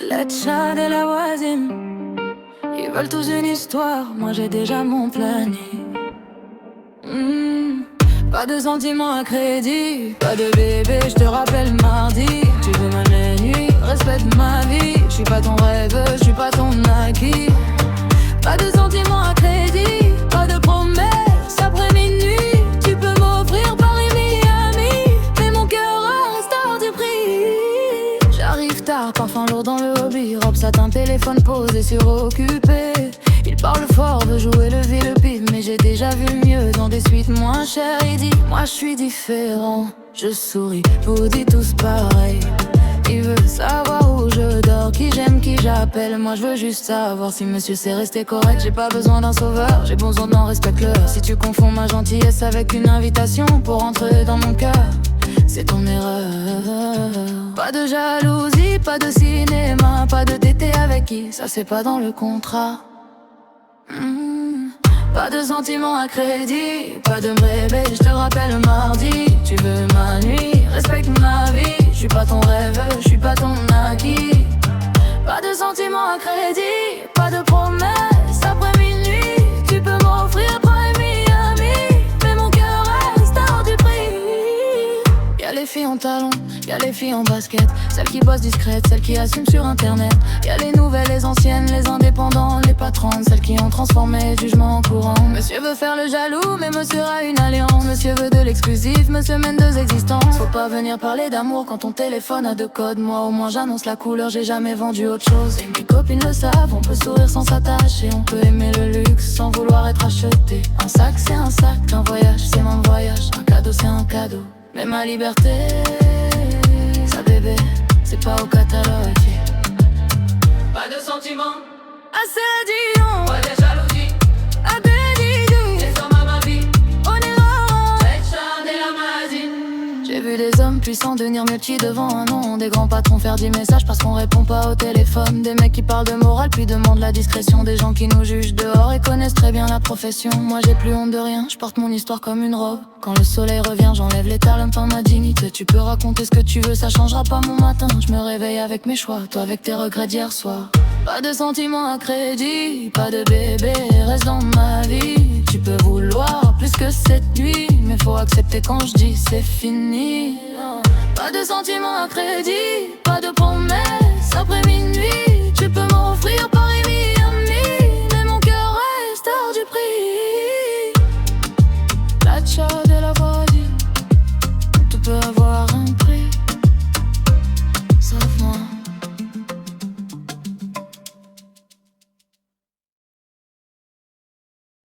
Les Tchad et la voisine, ils veulent tous une histoire, moi j'ai déjà mon planning. Pas de sentiments à crédit, pas de bébé, je te rappelle mardi. Tu veux ma nuit, respecte ma vie. Je suis pas ton rêve, je suis pas ton acquis. Pas de sentiments à crédit, pas de promesses après minuit. Tu peux m'offrir Paris, Miami, mais mon cœur reste hors du prix. J'arrive tard, parfum lourd dans le hobby, robe satin, téléphone posé sur occupé. Il parle fort, veut jouer le ville-pip, mais j'ai déjà vu mieux dans des suites moins chères. Il dit, moi je suis différent, je souris, vous dites tous pareil. Il veut savoir où je dors, qui j'aime, qui j'appelle. Moi je veux juste savoir si monsieur c'est resté correct. J'ai pas besoin d'un sauveur, j'ai besoin d'un respecte-le. Si tu confonds ma gentillesse avec une invitation pour entrer dans mon cœur, c'est ton erreur. Pas de jalousie, pas de cinéma, pas de tété avec qui, ça c'est pas dans le contrat. Pas de sentiments à crédit, pas de me réveiller, je te rappelle mardi. Tu veux ma nuit, respecte ma vie. Je suis pas ton rêve, je suis pas ton acquis. Pas de sentiments à crédit, pas de promesses après minuit. Tu peux m'offrir Paris, Miami, mais mon cœur reste hors du prix. Y'a les filles en talons, y'a les filles en basket, celles qui bossent discrètes, celles qui assument sur internet. Y'a les nouvelles, les anciennes, les indépendants, les patronnes, celles qui ont transformé le jugement en courant. Monsieur veut faire le jaloux, mais monsieur a une alliance. Monsieur veut de l'exclusif, monsieur mène deux existences. Faut pas venir parler d'amour quand ton téléphone a deux codes. Moi au moins j'annonce la couleur, j'ai jamais vendu autre chose. Et mes copines le savent, on peut sourire sans s'attacher. On peut aimer le luxe sans vouloir être acheté. Un sac c'est un sac, un voyage c'est mon voyage. Un cadeau c'est un cadeau, mais ma liberté, ça bébé, c'est pas au catalogue. Pas de sentiments, assez radiant, pas de jalousie, à bédidou. les hommes à ma vie, On est rare. les Tchad et la Mazine. J'ai vu des hommes puissants devenir mieux petits devant un nom. Des grands patrons faire 10 messages parce qu'on répond pas au téléphone. Des mecs qui parlent de morale puis demandent la discrétion. Des gens qui nous jugent dehors et connaissent très bien la profession. Moi j'ai plus honte de rien, je porte mon histoire comme une robe. Quand le soleil revient, j'enlève les talents par ma dignité. Tu peux raconter ce que tu veux, ça changera pas mon matin. Je me réveille avec mes choix, toi avec tes regrets d'hier soir. Pas de sentiments à crédit, pas de bébé, reste dans ma vie. Tu peux vouloir plus que cette nuit, mais faut accepter quand je dis c'est fini. Pas de sentiments à crédit, pas de promesses après minuit. Tu peux m'offrir